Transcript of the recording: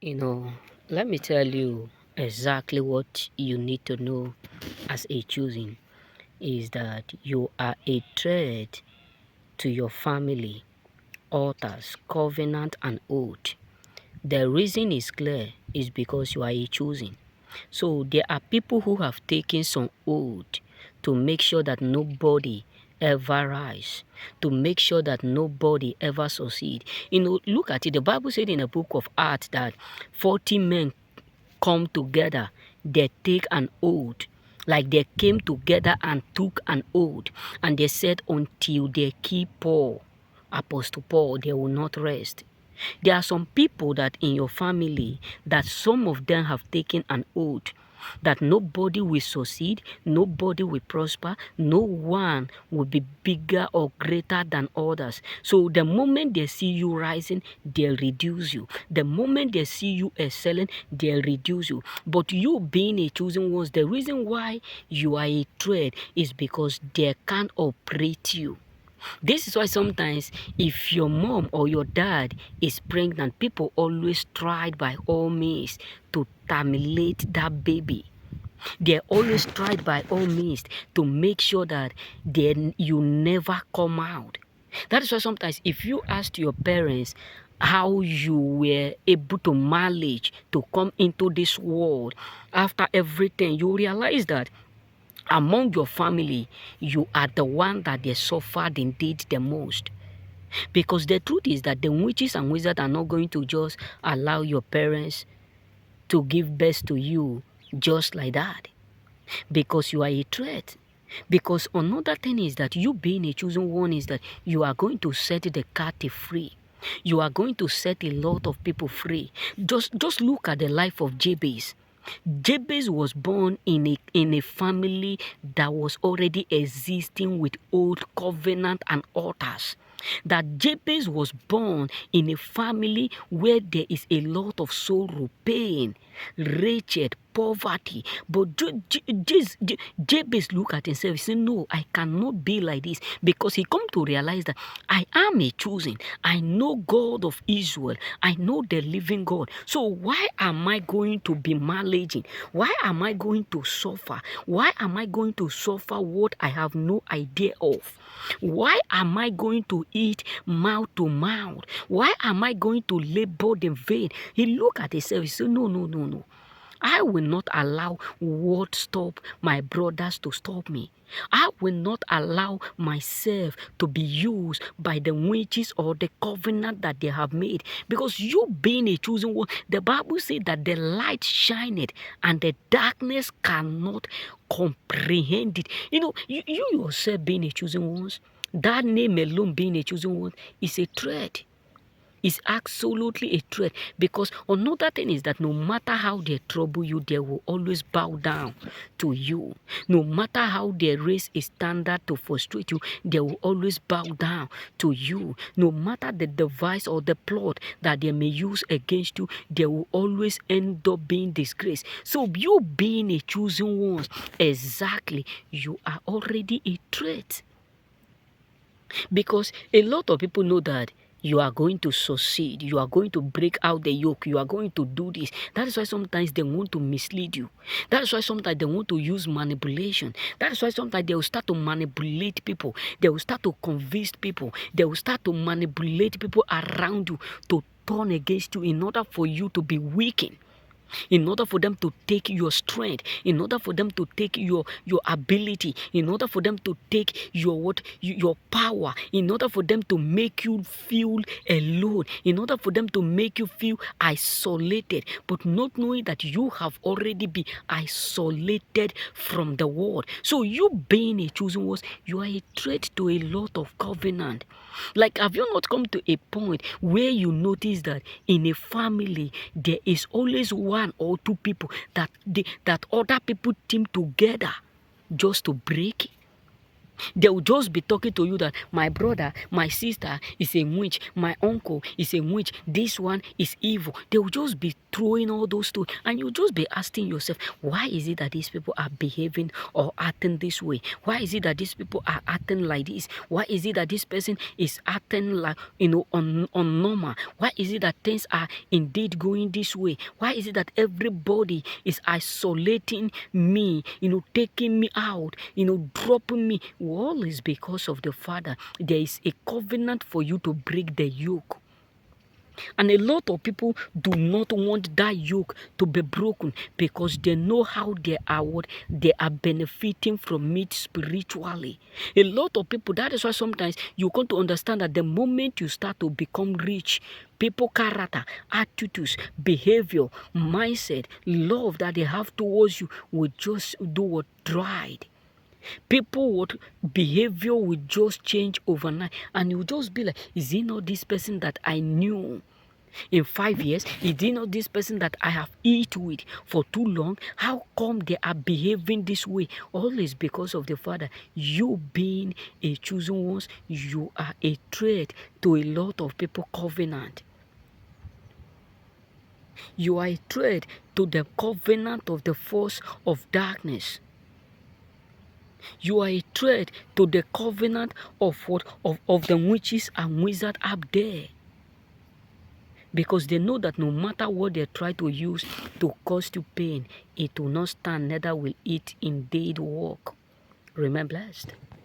You know, let me tell you exactly what you need to know as a choosing is that you are a threat to your family, altars, covenant, and oath. The reason is clear is because you are a choosing. So there are people who have taken some oath to make sure that nobody ever rise, to make sure that nobody ever succeed. Look at it. The Bible said in the book of Acts that 40 men come together, they take an oath. Like they came together and took an oath, and they said until they keep Paul, Apostle Paul, they will not rest. There are some people that in your family that some of them have taken an oath that nobody will succeed, nobody will prosper, no one will be bigger or greater than others. So the moment they see you rising, they'll reduce you. The moment they see you excelling, they'll reduce you. But you being a chosen one, the reason why you are a threat is because they can't operate you. This is why sometimes if your mom or your dad is pregnant, people always try by all means to terminate that baby. They always try by all means to make sure that you never come out. That is why sometimes if you ask your parents how you were able to manage to come into this world after everything, you realize that among your family, you are the one that they suffered indeed the most. Because the truth is that the witches and wizards are not going to just allow your parents to give birth to you just like that. Because you are a threat. Because another thing is that you being a chosen one is that you are going to set the captive free. You are going to set a lot of people free. Just look at the life of Jabez. Jabez was born in a family that was already existing with old covenant and altars. That Jabez was born in a family where there is a lot of sorrow, pain, wretched, poverty. But Jabez looked at himself and said, no, I cannot be like this, because he come to realize that I am a chosen. I know God of Israel. I know the living God. So why am I going to be managing? Why am I going to suffer? Why am I going to suffer what I have no idea of? Why am I going to eat mouth to mouth? Why am I going to labor in vain? He looked at himself and said, no, no, no, no. I will not allow what stop my brothers to stop me. I will not allow myself to be used by the witches or the covenant that they have made. Because you being a chosen one, the Bible says that the light shineth and the darkness cannot comprehend it. You yourself being a chosen one, that name alone being a chosen one is a threat. Is absolutely a threat, because another thing is that no matter how they trouble you, they will always bow down to you. No matter how they raise a standard to frustrate you, they will always bow down to you. No matter the device or the plot that they may use against you, they will always end up being disgraced. So you being a chosen one, exactly, you are already a threat. Because a lot of people know that you are going to succeed, you are going to break out the yoke, you are going to do this. That is why sometimes they want to mislead you. That is why sometimes they want to use manipulation. That is why sometimes they will start to manipulate people. They will start to convince people. They will start to manipulate people around you to turn against you in order for you to be weakened, in order for them to take your strength, in order for them to take your ability, in order for them to take your power, in order for them to make you feel alone, in order for them to make you feel isolated, but not knowing that you have already been isolated from the world. So you being a chosen one, you are a threat to a lot of covenant. Like, have you not come to a point where you notice that in a family there is always one or two people that other people team together just to break? They will just be talking to you that my brother, my sister is a witch, my uncle is a witch, this one is evil. They will just be throwing all those things, and you just be asking yourself, why is it that these people are behaving or acting this way? Why is it that these people are acting like this? Why is it that this person is acting like, unnormal? Why is it that things are indeed going this way? Why is it that everybody is isolating me, taking me out, dropping me? All is because of the Father. There is a covenant for you to break the yoke. And a lot of people do not want that yoke to be broken because they know how they are benefiting from it spiritually. A lot of people, that is why sometimes you come to understand that the moment you start to become rich, people character, attitudes, behavior, mindset, love that they have towards you will just do what dried. People would behavior will just change overnight, and you just be like, is it not this person that I knew in 5 years? Is it not this person that I have eaten with for too long? How come they are behaving this way? All is because of the Father. You being a chosen one, you are a threat to a lot of people covenant. You are a threat to the covenant of the force of darkness. You are a threat to the covenant of what of the witches and wizards up there. Because they know that no matter what they try to use to cause you pain, it will not stand, neither will it indeed work. Remain blessed.